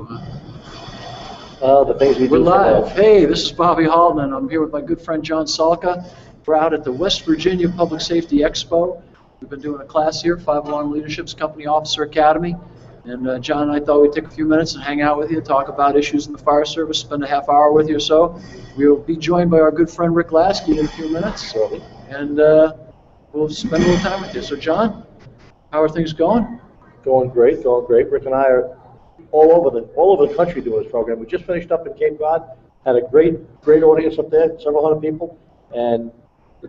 The things we do. We're live. Hey, this is Bobby Halton, and I'm here with my good friend John Salka. We're out at the West Virginia Public Safety Expo. We've been doing a class here, 5 Alarm Leadership's Company Officer Academy. And John and I thought we'd take a few minutes and hang out with you, talk about issues in the fire service, spend a half hour with you or so. We'll be joined by our good friend Rick Lasky in a few minutes. And we'll spend a little time with you. So John, how are things going? Going great, going great. Rick and I are all over the country doing this program. We just finished up in Cape Cod, had a great audience up there, several hundred people, and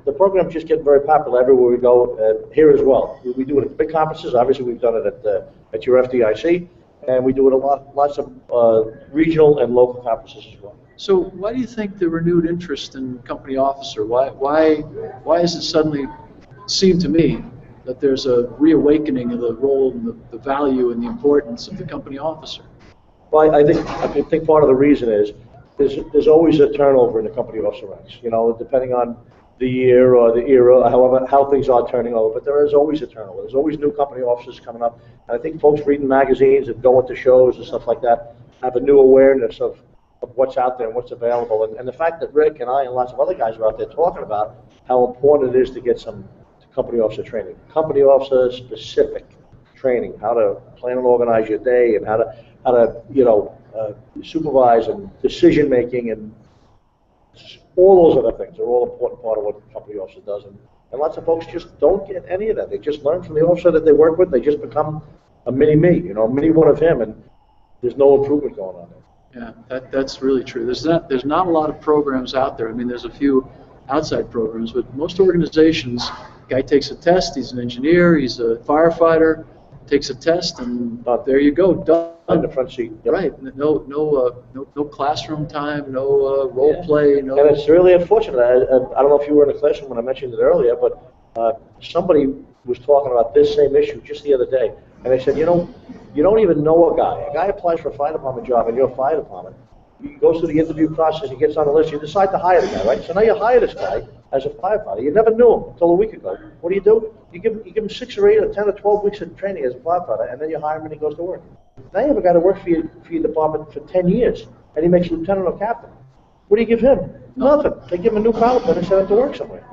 the program's just getting very popular everywhere we go, here as well. We do it at big conferences. Obviously, we've done it at your FDIC, and we do it at lots of regional and local conferences as well. So why do you think the renewed interest in company officer? Why has it suddenly seemed to me that there's a reawakening of the role and the value and the importance of the company officer? Well, I think part of the reason is there's always a turnover in the company officer ranks. You know, depending on the year or the era, however how things are turning over, but there is always a turnover. There's always new company officers coming up, and I think folks reading magazines and going to shows and stuff like that have a new awareness of what's out there and what's available. And the fact that Rick and I and lots of other guys are out there talking about how important it is to get some company officer training, company officer specific training, how to plan and organize your day, and how to supervise and decision making, and all those other things are all important part of what the company officer does. And lots of folks just don't get any of that. They just learn from the officer that they work with. They just become a mini me, a mini one of him, and there's no improvement going on there. Yeah, that's really true. There's not a lot of programs out there. I mean, there's a few outside programs, but most organizations, guy takes a test, he's an engineer, he's a firefighter, takes a test, and there you go, done. In the front seat. Yep. Right. No classroom time, no role play, no. And it's really unfortunate. I don't know if you were in the classroom when I mentioned it earlier, but somebody was talking about this same issue just the other day, and they said, you don't even know a guy. A guy applies for a fire department job in your fire department. He goes through the interview process, he gets on the list, you decide to hire the guy, right? So now you hire this guy as a firefighter. You never knew him until a week ago. What do? You give him 6 or 8 or 10 or 12 weeks of training as a firefighter, and then you hire him and he goes to work. Now you have a guy to work for your department for 10 years, and he makes lieutenant or captain. What do you give him? Nothing. They give him a new pilot pen and send him to work somewhere,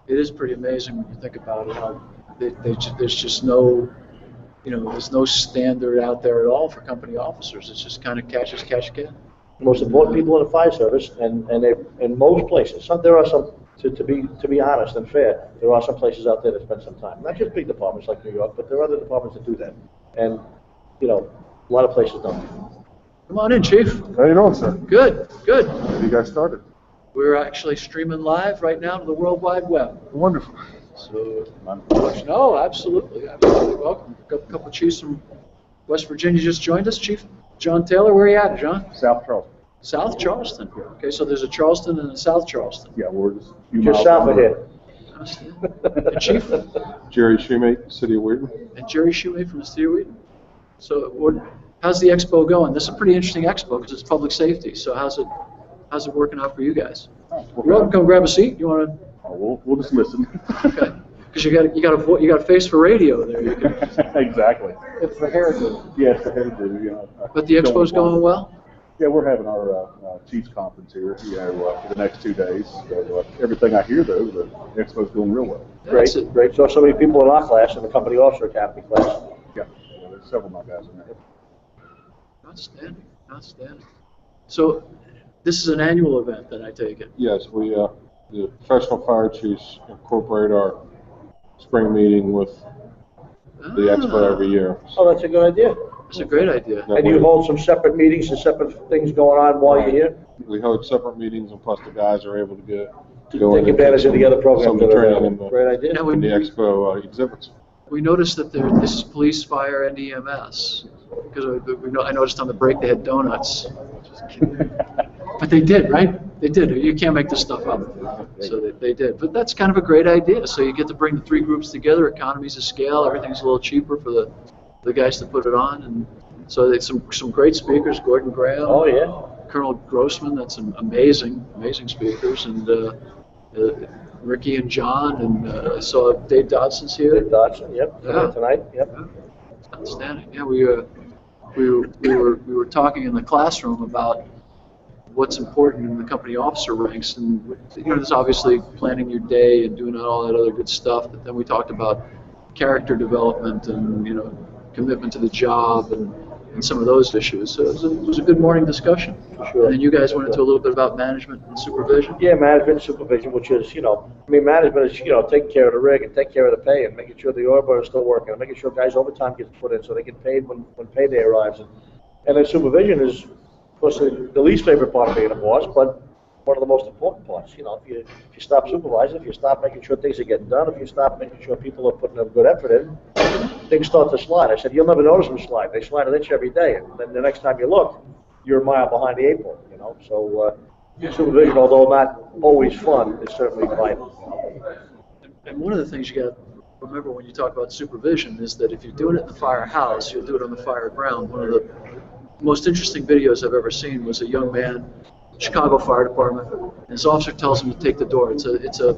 It is pretty amazing when you think about it, how there's just no, there's no standard out there at all for company officers. It's just kind of catch as catch can. The most important people in the fire service, and in most places, there are some, to be honest and fair, there are some places out there that spend some time. Not just big departments like New York, but there are other departments that do that. And, a lot of places don't. Come on in, Chief. How you doing, sir? Good. How have you guys started? We're actually streaming live right now to the World Wide Web. Wonderful. So, no, absolutely. Welcome. A couple of chiefs from West Virginia just joined us. Chief John Taylor, where are you at, John? South Charleston. South Charleston. Okay, so there's a Charleston and a South Charleston. Yeah, we're just a few just miles south of here. And Chief? Jerry Shoemate, City of Wheaton. And Jerry Shoemate from the City of Wheaton. So how's the expo going? This is a pretty interesting expo because it's public safety. So how's it working out for you guys? You're welcome. Come grab a seat. You want to? We'll just listen. Okay. Because you got a face for radio there. You can... Exactly. It's the heritage. Yeah, it's the heritage. But the expo's going well. Yeah, we're having our Chiefs conference here, for the next 2 days. So, everything I hear, though, the expo's going real well. Great. So many people in our class, in the company officer academy class. Yeah, there's several of my guys in there. Outstanding. So this is an annual event, then I take it. Yes, we the professional fire chiefs incorporate our spring meeting with the expo every year. Oh, that's a good idea. That's a great idea. And you hold some separate meetings and separate things going on while you're here? We hold separate meetings, and plus the guys are able to go take advantage of the other programs that are available. Great idea. In the expo exhibits. We noticed that this is police, fire, and EMS. Because I noticed on the break they had donuts. But they did, right? They did. You can't make this stuff up. So they did. But that's kind of a great idea. So you get to bring the 3 groups together, economies of scale, everything's a little cheaper for the guys to put it on. And so there's some great speakers, Gordon Graham. Oh, yeah. Colonel Grossman, that's some amazing speakers. And Ricky and John, and I saw Dave Dodson's here. Dave Dodson, yep. Yeah. Tonight, yep. Outstanding. Yeah, we we were talking in the classroom about what's important in the company officer ranks, and there's obviously planning your day and doing all that other good stuff. But then we talked about character development and commitment to the job and some of those issues. So it was a good morning discussion. Sure. And then you guys went into a little bit about management and supervision. Yeah, management and supervision, which is, management is, taking care of the rig and taking care of the pay and making sure the oil burner is still working and making sure guys' overtime gets put in so they get paid when payday arrives. And then supervision is, of course, the least favorite part of being a boss, but one of the most important parts. If you stop supervising, if you stop making sure things are getting done, if you stop making sure people are putting a good effort in, things start to slide. I said, you'll never notice them slide. They slide an inch every day, and then the next time you look, you're a mile behind the 8 ball. So supervision, although not always fun, is certainly vital. And one of the things you got to remember when you talk about supervision is that if you're doing it in the firehouse, you'll do it on the fire ground. One of the most interesting videos I've ever seen was a young man, Chicago Fire Department, and his officer tells him to take the door. It's a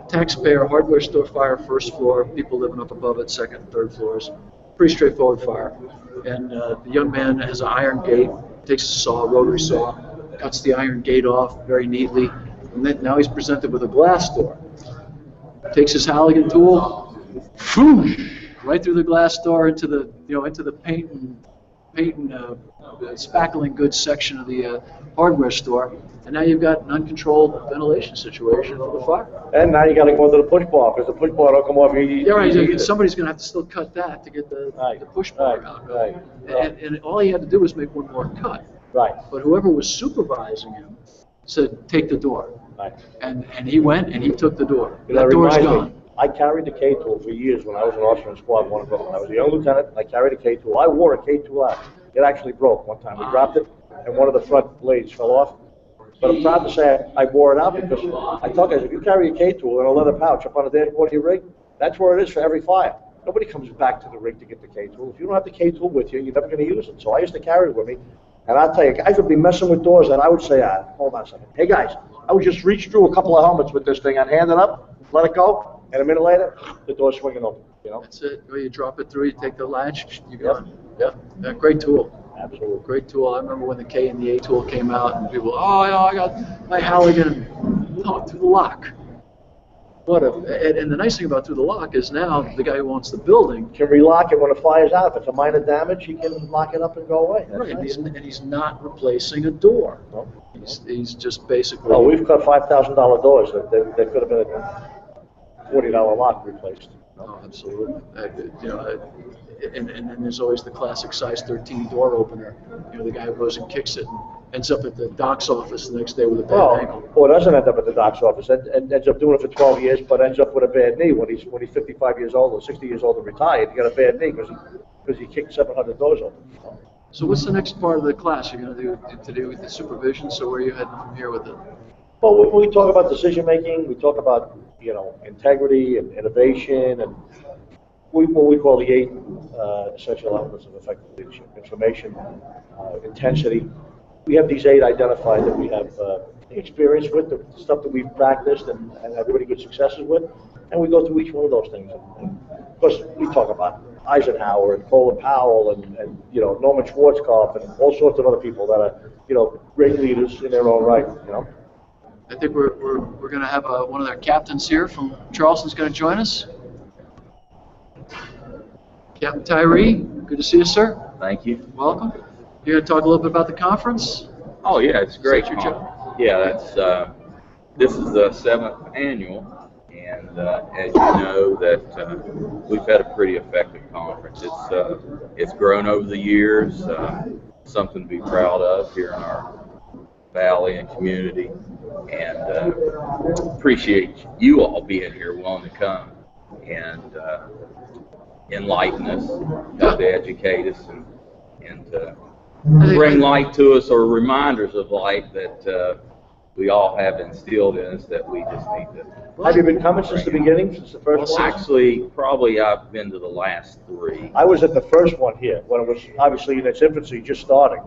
taxpayer hardware store fire, first floor, people living up above it, second and third floors. Pretty straightforward fire. And the young man has an iron gate, takes a saw, rotary saw, cuts the iron gate off very neatly, and then now he's presented with a glass door. Takes his Halligan tool, right through the glass door into the paint and spackling goods section of the hardware store, and now you've got an uncontrolled ventilation situation for the fire. And now you got to go into the push bar because the push bar don't come off. Somebody's going to have to still cut that to get the push bar out. Right. And all he had to do was make one more cut. Right. But whoever was supervising him said, take the door. Right. And he went and he took the door. That door's reminds gone. me, I carried the K tool for years when I was an officer in Squad 1 in Brooklyn. I was a young lieutenant, and I carried a K tool. I wore a K tool out. It actually broke one time. We dropped it, and one of the front blades fell off. But I'm proud to say I wore it out because I tell guys, if you carry a K tool in a leather pouch up on the dashboard of your rig, that's where it is for every fire. Nobody comes back to the rig to get the K tool. If you don't have the K tool with you, you're never going to use it. So I used to carry it with me. And I'll tell you, guys would be messing with doors that I would say, hold on a second. Hey guys, I would just reach through a couple of helmets with this thing. I'd hand it up, let it go, and a minute later, the door's swinging open. That's it. Well, you drop it through, you take the latch, you go. Yep. Yeah, great tool. Absolutely. Great tool. I remember when the K and the A tool came out, and people, I got my Halligan through the lock. And the nice thing about through the lock is now the guy who owns the building can relock it when the fire's out. If it's a minor damage, he can lock it up and go away. Right, and he's not replacing a door. No. He's just basically. Oh, we've cut $5,000 doors that could have been a $40 lock replaced. Oh, absolutely. And then there's always the classic size 13 door opener. The guy who goes and kicks it and ends up at the doc's office the next day with a bad ankle. Well, it doesn't end up at the doc's office. And ends up doing it for 12 years, but ends up with a bad knee when he's 55 years old or 60 years old and retired. He got a bad knee because he kicked 700 doors open. So what's the next part of the class you're going to do today with the supervision? So where are you heading from here with it? Well, we talk about decision making. We talk about integrity and innovation and what we call the 8 essential elements of effective leadership: information, intensity. We have these 8 identified that we have experience with, the stuff that we've practiced and had really good successes with, and we go through each one of those things. And of course, we talk about Eisenhower and Colin Powell and Norman Schwarzkopf and all sorts of other people that are great leaders in their own right. I think we're going to have one of their captains here from Charleston's going to join us. Captain Tyree, good to see you, sir. Thank you. Welcome. You're going to talk a little bit about the conference? Oh yeah, it's great. Is that your job? Yeah, this is the 7th annual, and as you know, that we've had a pretty effective conference. It's grown over the years, something to be proud of here in our valley and community, and appreciate you all being here, willing to come and enlighten us, help to educate us, and bring light to us, or reminders of light that we all have instilled in us that we just need to. Have you been coming since the beginning, since the first one? Actually, probably I've been to the last 3. I was at the first one here when it was obviously in its infancy, just starting.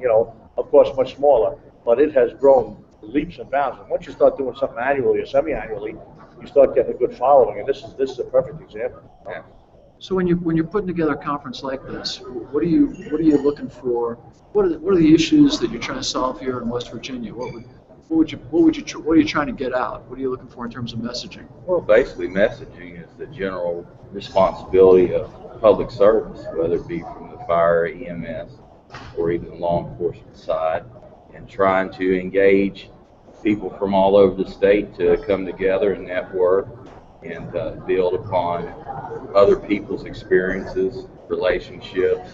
Of course, much smaller, but it has grown leaps and bounds. And once you start doing something annually or semi-annually, you start getting a good following. And this is a perfect example. Yeah. So when you're putting together a conference like this, what are you looking for? What are the issues that you're trying to solve here in West Virginia? What are you trying to get out? What are you looking for in terms of messaging? Well, basically, messaging is the general responsibility of public service, whether it be from the fire EMS or even the law enforcement side, and trying to engage people from all over the state to come together and network and build upon other people's experiences, relationships,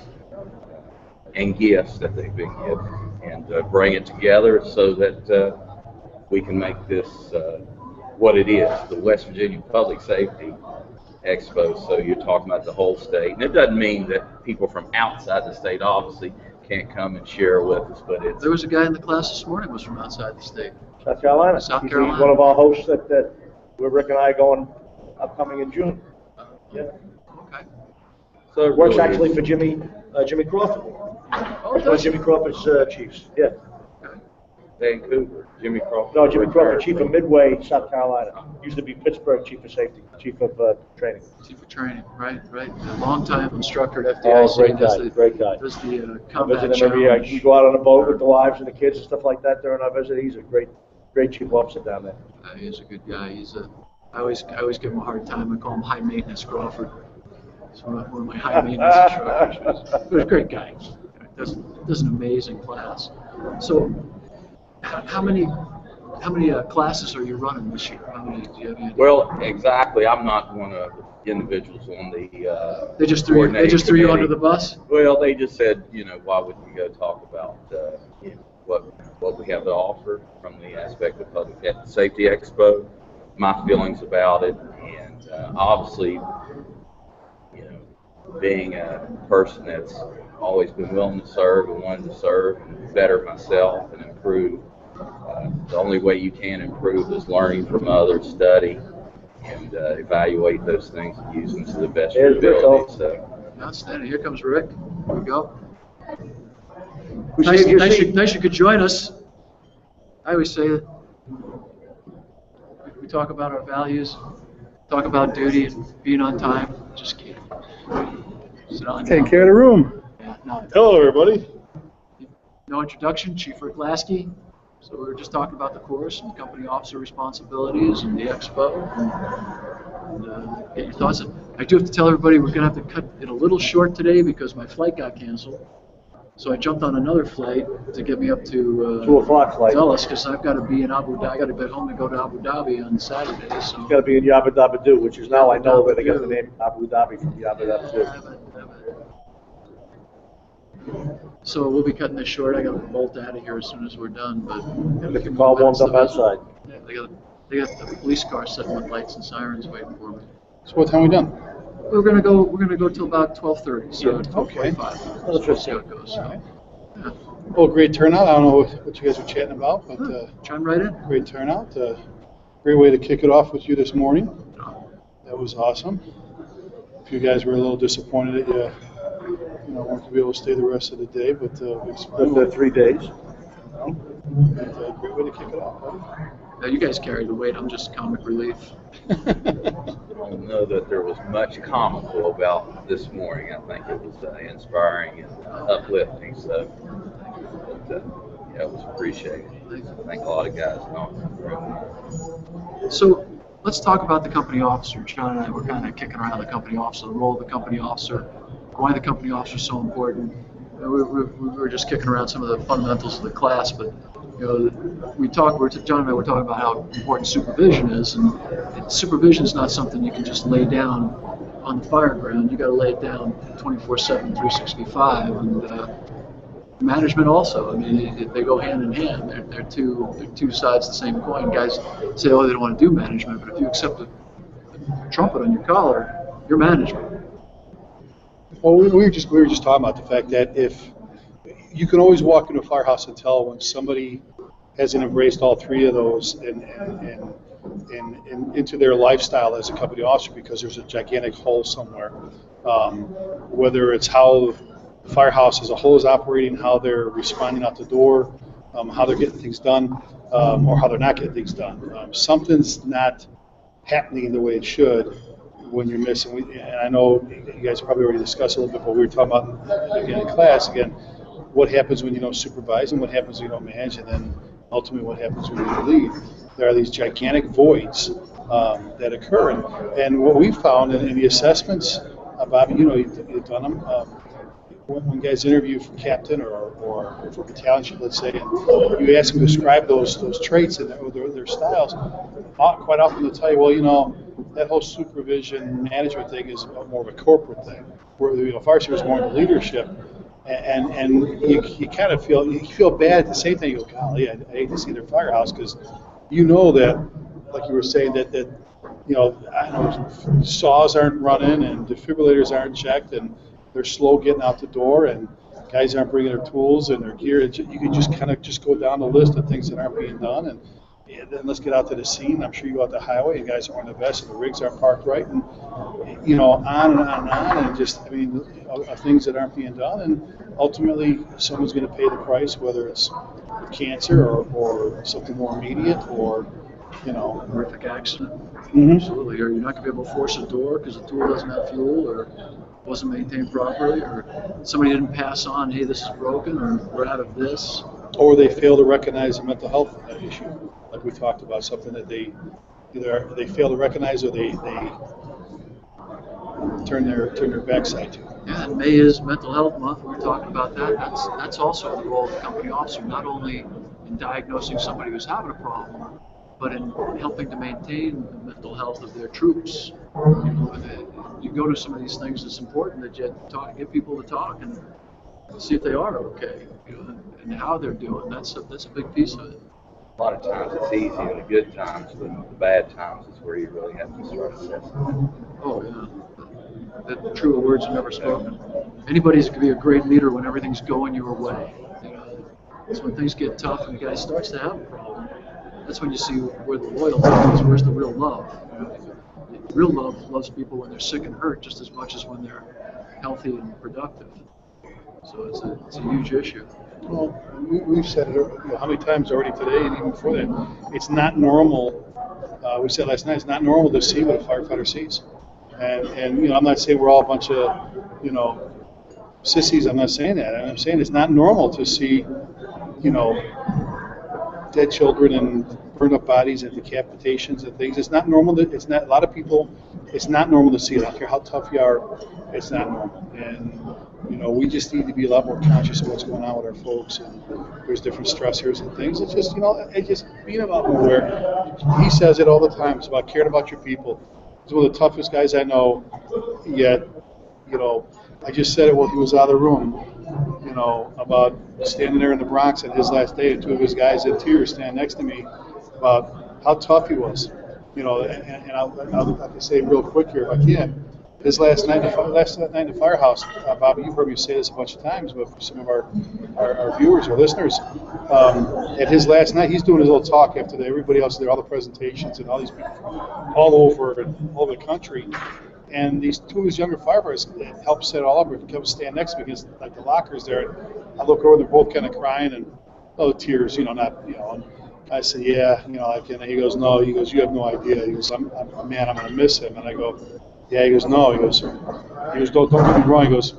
and gifts that they've been given, and bring it together so that we can make this what it is, the West Virginia Public Safety Expo. So you're talking about the whole state, and it doesn't mean that people from outside the state obviously can't come and share with us, but it's... There was a guy in the class this morning who was from outside the state. South Carolina. South He's Carolina. one of our hosts that where Rick and I are going upcoming in June. Yeah. Okay. So it Works really actually is- for Jimmy Crawford. Oh, That's one of Jimmy Crawford's chiefs. Yeah. Vancouver, Jimmy Crawford. No, Jimmy Crawford, chief of Midway, South Carolina. Used to be Pittsburgh chief of safety, chief of training. Chief of training, right. A long-time instructor at Oh, FDIC. great guy. Does the I combat visit him every year. challenge. We go out on a boat with the wives and the kids and stuff like that during our visit. He's a great chief officer down there. He's a good guy. I always give him a hard time. I call him High Maintenance Crawford. He's one of my high maintenance instructors. But a great guy. Does an amazing class. So, how many classes are you running this year? How many do you have? Any? Well, exactly. I'm not one of the individuals on the They just threw you coordinating under the committee. bus. Well, they just said, why would we go talk about what we have to offer from the aspect of Public Safety Expo, my feelings about it, and obviously, being a person that's always been willing to serve and wanted to serve and better myself and improve. The only way you can improve is learning from others, study, and evaluate those things and use them to the best of your There's Rick ability. Holt. So. Outstanding. Here comes Rick. Here we go. We Nice, see you nice, see- nice you could join us. I always say that we talk about our values, talk about duty and being on time. Just keep sit on. Take care of the room. Yeah, no, Hello, everybody. no introduction. Chief Lasky. So we were just talking about the course and company officer responsibilities and the expo. And, get your thoughts. I do have to tell everybody we're going to have to cut it a little short today because my flight got canceled. So I jumped on another flight to get me up to 2 o'clock flight. Dulles because I've got to be in Abu Dhabi. I got to get home to go to Abu Dhabi on Saturday. So It's got to be in Yabba Dabba Doo, which is now I know where they got the Dabba name Abu Dhabi from Yabba Dabba Doo. So we'll be cutting this short. I got to bolt out of here as soon as we're done. But Get the car warmed up outside. Yeah, they got the police car setting with lights and sirens waiting for me. So what time are we done? We're gonna go till about 12:30. So 12:45. That's We'll see how it goes. So, yeah. Well, great turnout. I don't know what you guys were chatting about, but Chime right in. great turnout. Great way to kick it off with you this morning. That was awesome. If you guys were a little disappointed that you weren't going to be able to stay the rest of the day, but After 3 days. great way to kick it off. Now, you guys carry the weight. I'm just comic relief. I don't know that there was much comical about this morning. I think it was inspiring and uplifting. So, it was appreciated. I think a lot of guys knocked the room. So let's talk about the company officer. John and I were kind of kicking around the company officer, the role of the company officer, why the company officer is so important. We were just kicking around some of the fundamentals of the class, but John and I were talking about how important supervision is, and supervision is not something you can just lay down on the fire ground. You got to lay it down 24/7, 365, and management also. I mean, they go hand in hand. They're two sides of the same coin. Guys say, oh, they don't want to do management, but if you accept a trumpet on your collar, you're management. Well, we were just talking about the fact that if you can always walk into a firehouse and tell when somebody hasn't embraced all three of those and into their lifestyle as a company officer, because there's a gigantic hole somewhere. Whether it's how the firehouse as a whole is operating, how they're responding out the door, how they're getting things done, or how they're not getting things done. Something's not happening the way it should when you're missing. And I know you guys probably already discussed a little bit, but we were talking about again in class again. What happens when you don't supervise, and what happens when you don't manage, and then ultimately what happens when you leave? There are these gigantic voids that occur, and what we found in the assessments, Bobby, you've done them. When guys interview for captain or for battalion, let's say, and you ask them to describe those traits and their styles, quite often they'll tell you, well, that whole supervision management thing is more of a corporate thing, where fire service is more in the leadership, and you kind of feel bad at the same time. You go, golly, I hate to see their firehouse, because that, like you were saying, that I know saws aren't running and defibrillators aren't checked, and they're slow getting out the door, and guys aren't bringing their tools and their gear. You can just kind of go down the list of things that aren't being done, and then let's get out to the scene. I'm sure you go out the highway and guys aren't wearing the vest and the rigs aren't parked right, and on and on and on, and just things that aren't being done, and ultimately someone's going to pay the price, whether it's cancer or something more immediate, or horrific accident. Mm-hmm. Absolutely. Or you're not going to be able to force a door because the tool doesn't have fuel, or wasn't maintained properly, or somebody didn't pass on, hey, this is broken, or we're out of this. Or they fail to recognize a mental health issue, like we talked about, something that they fail to recognize, or they turn their backside to. Yeah, and May is Mental Health Month. We're talking about that. That's also the role of the company officer, not only in diagnosing somebody who's having a problem, but in helping to maintain the mental health of their troops. You go to some of these things, it's important that you get people to talk and see if they are okay, and how they're doing. That's a big piece of it. A lot of times it's easy in the good times, but the bad times is where you really have to start assessing. Oh, yeah. The truer words are never spoken. Anybody's going to be a great leader when everything's going your way. It's when things get tough and the guy starts to have a problem. That's when you see where the loyalty is, where's the real love. Real love loves people when they're sick and hurt just as much as when they're healthy and productive. So it's a huge issue. Well, we've said it how many times already today, and even before that. It's not normal. We said last night, it's not normal to see what a firefighter sees. And I'm not saying we're all a bunch of sissies. I'm not saying that. I'm saying it's not normal to see dead children and burned up bodies and decapitations and things. It's not normal. It's not a lot of people. It's not normal to see it. I don't care how tough you are. It's not normal. And we just need to be a lot more conscious of what's going on with our folks. And there's different stressors and things. It's just it's just being a lot more aware. He says it all the time. It's about caring about your people. He's one of the toughest guys I know. Yet, I just said it while he was out of the room. About standing there in the Bronx at his last day, and two of his guys in tears standing next to me about how tough he was. And I'll say real quick here if I can. His last night in the firehouse, Bobby, you've heard me say this a bunch of times, but for some of our viewers or listeners, at his last night, he's doing his little talk after everybody else there, all the presentations and all these people from all over the country. And these two of his younger firefighters helped set it all up and come stand next to me against the lockers there. And I look over, they're both kind of crying and tears, And I said, yeah, and he goes, no, he goes, you have no idea. He goes, I'm going to miss him. And I go, yeah, he goes, no, he goes, don't get me wrong. He goes,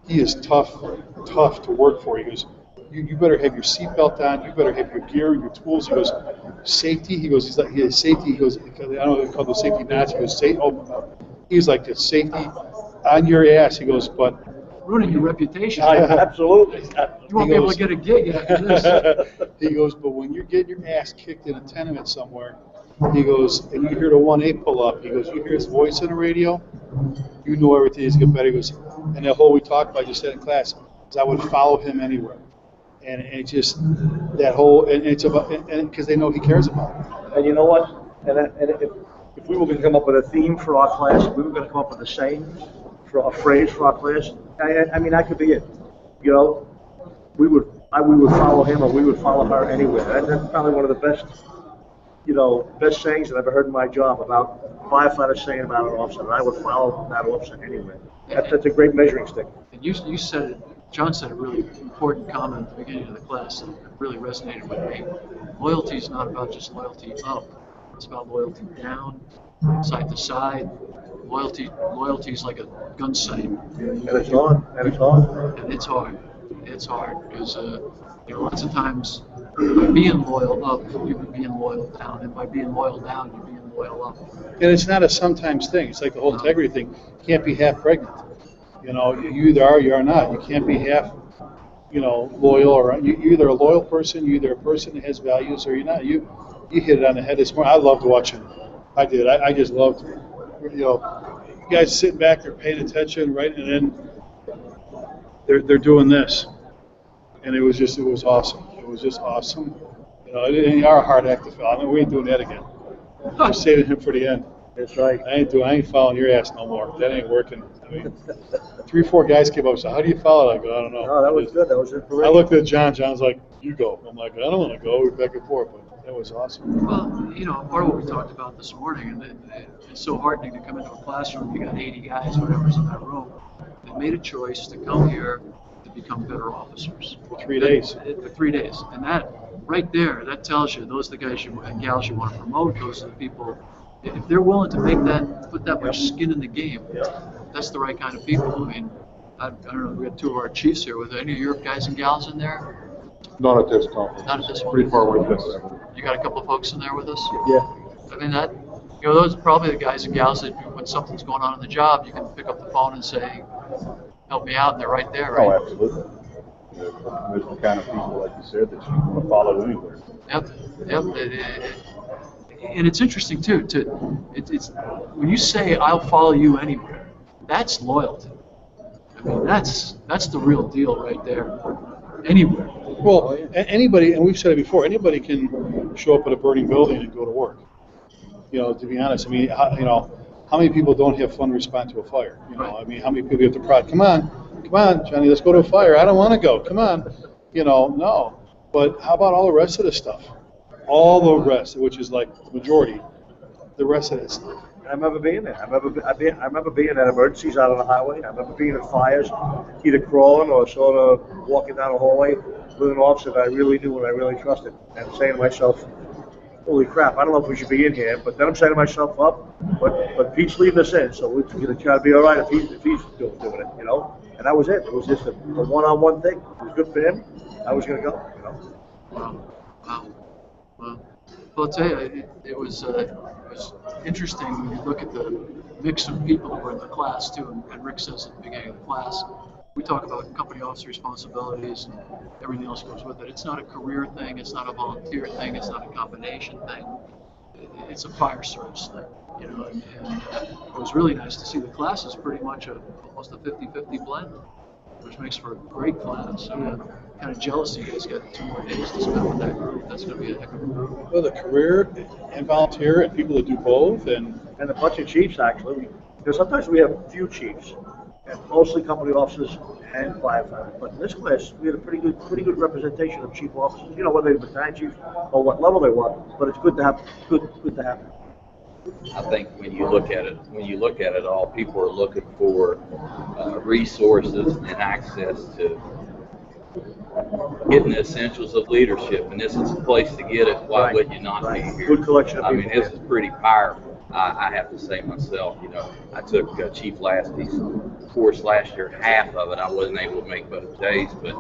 he is tough to work for. He goes, you better have your seatbelt on. You better have your gear and your tools. He goes, safety. He goes, he has safety. He goes, I don't know what they call the safety knots. He goes, he's like the safety on your ass. He goes, but ruining your reputation. Absolutely. You won't be able to get a gig after this. He goes, but when you're getting your ass kicked in a tenement somewhere, he goes, and you hear the 1-8 pull up, he goes, you hear his voice on the radio, you know everything is getting better. He goes, and the whole we talked about, just said in class, is I would follow him anywhere. And it just, that whole, and it's about, and because they know he cares about it. And you know what? And if we were going to come up with a theme for our class, if we were going to come up with a saying, for a phrase for our class, I mean, that could be it. We would follow him or we would follow her anywhere. And that's probably one of the best sayings that I've ever heard in my job about firefighters saying about an officer. And I would follow that officer anywhere. That's a great measuring stick. And you said it, John said a really important comment at the beginning of the class that really resonated with me. Loyalty is not about just loyalty up. It's about loyalty down side to side. Loyalty is like a gun sight. And it's on, and it's on. And it's hard. It's hard because lots of times by being loyal up, you're being loyal down, and by being loyal down, you're being loyal up. And it's not a sometimes thing. It's like the whole integrity thing. You can't be half pregnant. You either are or you are not. You can't be half, loyal, or you're either a loyal person, you're either a person that has values, or you're not. You hit it on the head this morning. I loved watching. I did. I just loved, you guys sitting back, they're paying attention, right, and then they're doing this, and it was awesome. It was just awesome. You are a hard act to follow. I mean, we ain't doing that again. We're saving him for the end. That's right. I ain't following your ass no more. That ain't working. I mean, 3-4 guys came up and said, "How do you follow it?" I go, "I don't know." No, that was good. That was inspirational. I looked at John. John's like, "You go." I'm like, "I don't want to go." We're back and forth, but that was awesome. Well, part of what we talked about this morning, and it's so heartening to come into a classroom. You got 80 guys, whatever's in that room. They made a choice to come here to become better officers. For 3 days. For 3 days, and that right there, that tells you those are the guys and gals you want to promote. Those are the people. If they're willing to put that much skin in the game, that's the right kind of people. I mean, I don't know. We got 2 of our chiefs here. With any of your guys and gals in there? Not at this conference. Not at this one. Pretty far away from this. You got a couple of folks in there with us? Yeah. I mean, those are probably the guys and gals that when something's going on in the job, you can pick up the phone and say, "Help me out," and they're right there, right? Oh, absolutely. There's the kind of people, like you said, that you want to follow anywhere. Yep. And it's interesting too. It's when you say "I'll follow you anywhere," that's loyalty. I mean, that's the real deal right there. Anywhere. Well, anybody, and we've said it before, anybody can show up at a burning building and go to work. To be honest, I mean, how many people don't have fun responding to a fire? I mean, how many people have to prod? Come on, Johnny, let's go to a fire. I don't want to go. Come on. No. But how about all the rest of the stuff? All the rest, which is like the majority, the rest of that stuff. I remember being there. I remember being at emergencies out on the highway. I remember being at fires, either crawling or sort of walking down a hallway with an officer that I really knew and I really trusted, and saying to myself, "Holy crap! I don't know if we should be in here." But then I'm saying to myself, but Pete's leaving us in, so we're going to try to be all right if he's doing it, And that was it. It was just a one-on-one thing. It was good for him. I was going to go, Wow. Well, I'll tell you, it was interesting when you look at the mix of people who were in the class too. And Rick says at the beginning of the class, we talk about company officer responsibilities and everything else goes with it. It's not a career thing. It's not a volunteer thing. It's not a combination thing. It's a fire service thing, And it was really nice to see the class is pretty much almost a 50-50 blend, which makes for a great class. I'm kind of jealous you guys got 2 more days to spend with that group. That's going to be a heck of a group. Well, the career and volunteer and people that do both, and a bunch of chiefs actually. Because sometimes we have few chiefs, and mostly company officers and firefighters. But in this class, we had a pretty good representation of chief officers. Whether they're battalion chiefs or what level they were. But it's good to have I think when you look at it all, people are looking for resources and access to getting the essentials of leadership, and this is a place to get it. Why would you not be here? Good collection of people. I mean, this is pretty powerful. I have to say myself, I took Chief Lasky's course last year. Half of it I wasn't able to make both days, but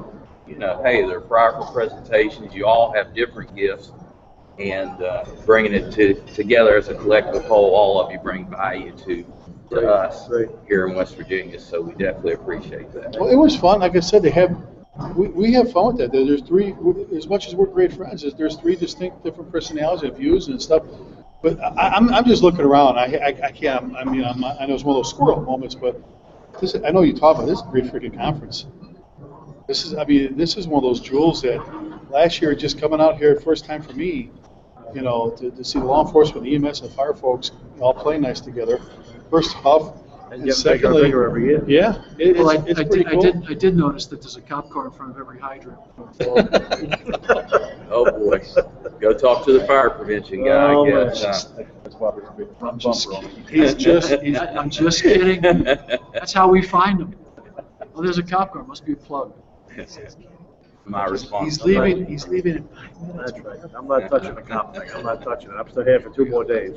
hey, they're powerful presentations. You all have different gifts. And bringing it together as a collective whole, all of you bring value to us here in West Virginia. So we definitely appreciate that. Well, it was fun. Like I said, we have fun with that. There's 3, as much as we're great friends, there's 3 distinct different personalities and views and stuff. But I'm just looking around. I can't. I mean, I know it's one of those squirrel moments, but I know you talk about this is a great freaking conference. This is one of those jewels that last year just coming out here, first time for me. To see the law enforcement, the EMS, and fire folks all play nice together. First off, and secondly, bigger every year. Yeah, it's pretty cool. I did notice that there's a cop car in front of every hydrant. Oh boy, go talk to the fire prevention guy. I guess. That's probably a big I'm bumper. just kidding. That's how we find them. Well, there's a cop car. Must be a plug. my responsibility. He's leaving in 5 minutes. That's right. I'm not touching the comp thing. I'm not touching it. I'm still here for 2 more days.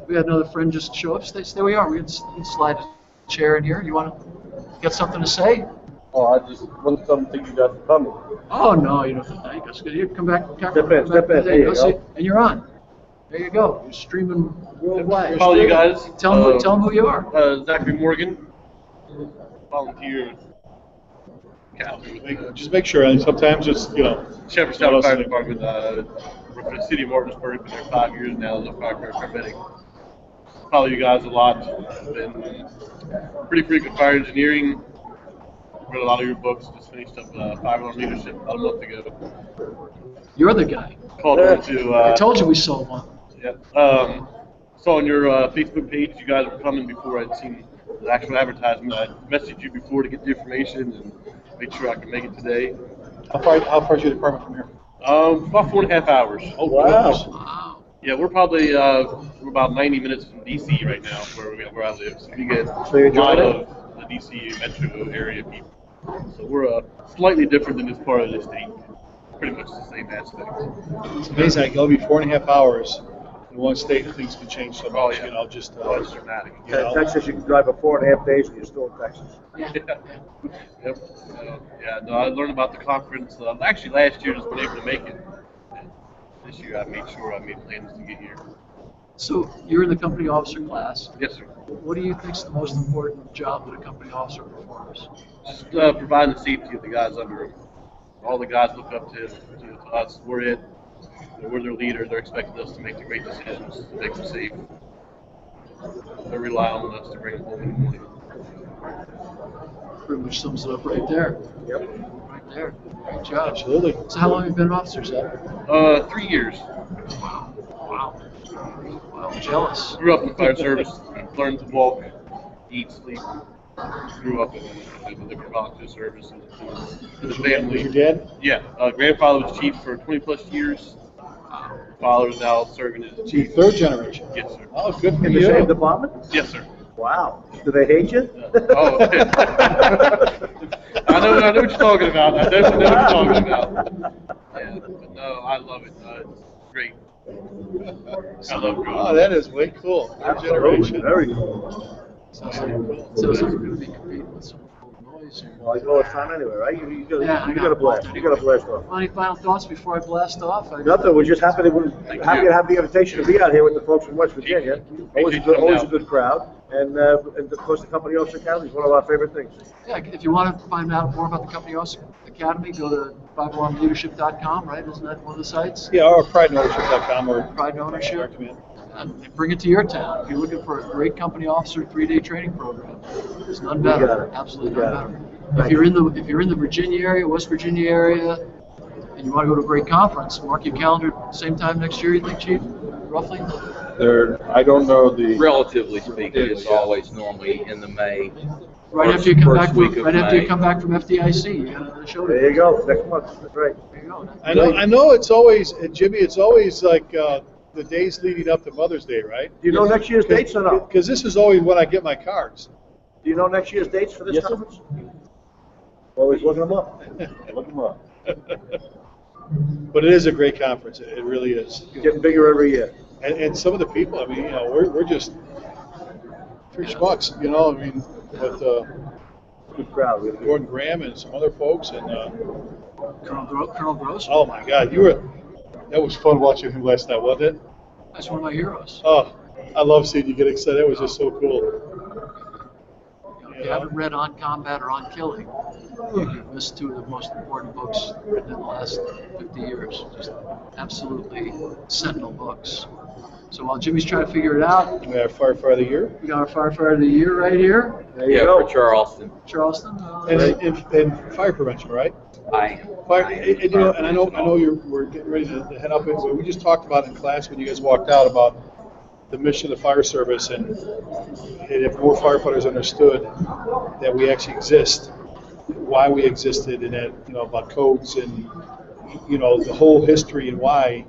We had another friend just show up. Stay where you are. We can slide a chair in here. You want to get something to say? Oh, I just want to thank you guys for coming. Oh, no, you don't have to thank us. You come back. Step in. There you go. See, and you're on. There you go. You're streaming worldwide. Follow you guys. Tell them who you are. Zachary Morgan, volunteer. Just make sure. And sometimes it's Shepherdstown Fire Department. Work for the city of Martinsburg. Been there 5 years now as a firefighter paramedic. Follow you guys a lot. Been pretty frequent fire engineering. Read a lot of your books. Just finished up Fire Leadership about a month ago. You're the guy. Called into. I told you we sold one. Yeah. Saw on your Facebook page you guys were coming before I'd seen the actual advertisement. I messaged you before to get the information and made sure I could make it today. How far is your department from here? About 4.5 hours. Oh, Wow. Wow. Yeah, we're probably we're about 90 minutes from DC right now, where I live. So we get So you a lot enjoyed it? of the DC metro area people. So we're slightly different than this part of the state. Pretty much the same aspect. It's amazing. It'll be 4.5 hours in one state. Things can change so much. Oh, yeah. It's It's dramatic. In Texas, you can drive for 4.5 days and you're still in Texas. Yep. Yeah, no, I learned about the conference. Actually, last year, just been able to make it. And this year, I made sure I made plans to get here. So you're in the company officer class. Yes, sir. What do you think is the most important job that a company officer performs? Just providing the safety of the guys under them. All the guys look up to us. We're it. We're their leaders. They're expecting us to make the great decisions to make them safe. They rely on us to bring them home in the morning. Pretty much sums it up right there. Yep. Right there. Great job. Absolutely. So how long have you been an officer, Zach? 3 years. Wow. I'm jealous. Grew up in the fire service. Learned to walk, eat, sleep. Grew up in the different volunteer service. And the family. Your dad? Yeah. Grandfather was chief for 20 plus years. Father is now serving as chief. Third generation. Yes, sir. Oh, good for In you. the same department? Yes, sir. Wow. Do they hate you? Oh, I know what you're talking about. I definitely know what you're talking about. Yeah, but no, I love it. It's great. I love growing Oh, up. that is way cool. Third generation. Very cool. Sounds like you're going to be competing with some cool noise here. Well, you know it's time anyway, right? You got Yeah, I a blast. You got a blast off. Any final thoughts before I blast off? Nothing. We're just happy to have the invitation to be out here with the folks from West Virginia. Always a good crowd. And of course, the Company Officer Academy is one of our favorite things. Yeah, if you want to find out more about the Company Officer Academy, go to firealarmleadership.com, right? Isn't that one of the sites? Yeah, or prideandownership.com or Pride and Ownership. recommend. And bring it to your town. If you're looking for a great company officer 3-day training program, there's none better. got it. Absolutely We none got better. it. If you're in the Virginia area, West Virginia area, and you want to go to a great conference, mark your calendar. Same time next year, you think, Chief? Roughly? I don't know the. Relatively speaking, it's always normally in the May. Right after you come First back. week of Right after you May. come back from FDIC, you got another show. There you go. Next month. That's right. There you go. I know it's always, Jimmy, it's always like the days leading up to Mother's Day, right? Do you know next year's dates or no? Because this is always when I get my cards. Do you know next year's dates for this Yes, sir. conference? Always looking them up. Look them up. But it is a great conference. It really is. Getting bigger every year. And some of the people, I mean, we're just three schmucks, I mean, with Good crowd. Really good. Gordon Graham and some other folks, and Colonel Gross. oh my God, that was fun watching him last night, wasn't it? That's one of my heroes. Oh, I love seeing you get excited. That was just so cool. If you haven't read On Combat or On Killing, you've missed two of the most important books written in the last 50 years. Just absolutely sentinel books. So while Jimmy's trying to figure it out, We have Firefighter of the Year. we got our Firefighter of the Year right here, There you Yeah, go. for Charleston. Charleston. And fire prevention, right? I am. And I know we're getting ready to head up into it. We just talked about in class when you guys walked out about the mission of the fire service, and if more firefighters understood that we actually exist, why we existed, and that about codes and the whole history and why,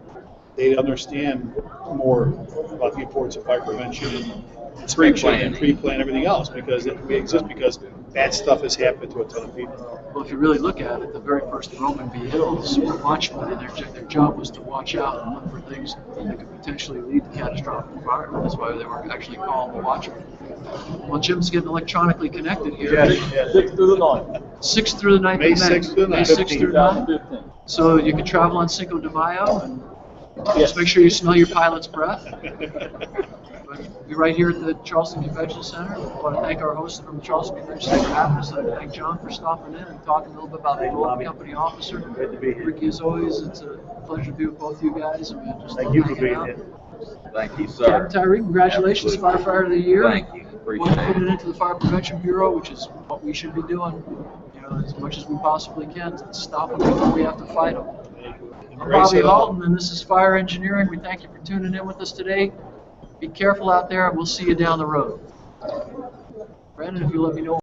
they'd understand more about the importance of fire prevention and inspection and pre-plan, everything else, because we exist because bad stuff has happened to a ton of people. Well, if you really look at it, the very first Roman V. Hills were watchmen, and their job was to watch out and look for things that could potentially lead to catastrophic fire. That's why they were actually called the watchmen. Well, Jim's getting electronically connected here. Yes, 6 through the 9th. 6th through the 9th May of May. 6th through the May 9th. 6th through 9th. 2015. So you can travel on Cinco de Mayo, and Yes. just make sure you smell your pilot's breath. But you're right here at the Charleston Convention Center. I want to thank our host from the Charleston Convention Center for having us. I thank John for stopping in and talking a little bit about the role of company officer. Great to be here. Ricky, as always, it's a pleasure to be with both you guys. And we just Thank you for hanging being out. here. Thank you, Captain sir. Tyree, congratulations, Absolutely. Firefighter of the Year. Thank you. Want to Appreciate put it it. into the Fire Prevention Bureau, which is what we should be doing, as much as we possibly can to stop them before we have to fight them. I'm Raise Bobby it up. Halton, and this is Fire Engineering. We thank you for tuning in with us today. Be careful out there, and we'll see you down the road. Brandon, if you let me know.